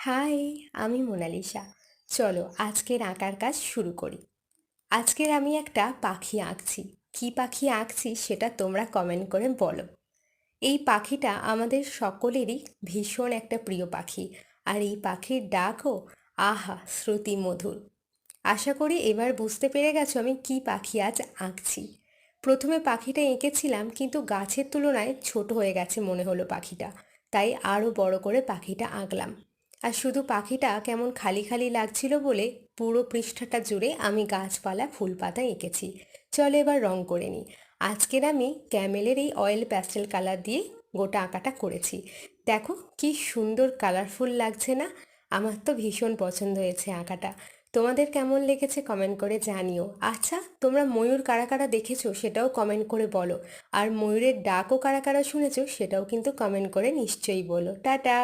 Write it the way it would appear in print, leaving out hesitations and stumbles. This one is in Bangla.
হাই, আমি মোনালিসা। চলো আজকের আঁকার কাজ শুরু করি। আজকের আমি একটা পাখি আঁকছি। কি পাখি আঁকছি সেটা তোমরা কমেন্ট করে বলো। এই পাখিটা আমাদের সকলেরই ভীষণ একটা প্রিয় পাখি, আর এই পাখির ডাকও আহা শ্রুতি মধুর। আশা করি এবার বুঝতে পেরে গেছো আমি কি পাখি আজ আঁকছি। প্রথমে পাখিটা এঁকেছিলাম, কিন্তু গাছের তুলনায় ছোট হয়ে গেছে মনে হলো পাখিটা, তাই আরও বড় করে পাখিটা আঁকলাম। আর শুধু পাখিটা কেমন খালি খালি লাগছিল বলে পুরো পৃষ্ঠাটা জুড়ে আমি গাছপালা ফুলপাতা এঁকেছি। চলো এবার রং করে নিই। আজকের আমি ক্যামেলের এই অয়েল প্যাস্টেল কালার দিয়ে গোটা আঁকাটা করেছি। দেখো কি সুন্দর কালারফুল লাগছে না? আমার তো ভীষণ পছন্দ হয়েছে আঁকাটা। তোমাদের কেমন লেগেছে কমেন্ট করে জানিও। আচ্ছা, তোমরা ময়ূর কারা কারা দেখেছো সেটাও কমেন্ট করে বলো। আর ময়ূরের ডাকও কারা কারা শুনেছো সেটাও কিন্তু কমেন্ট করে নিশ্চয়ই বলো। টাটা।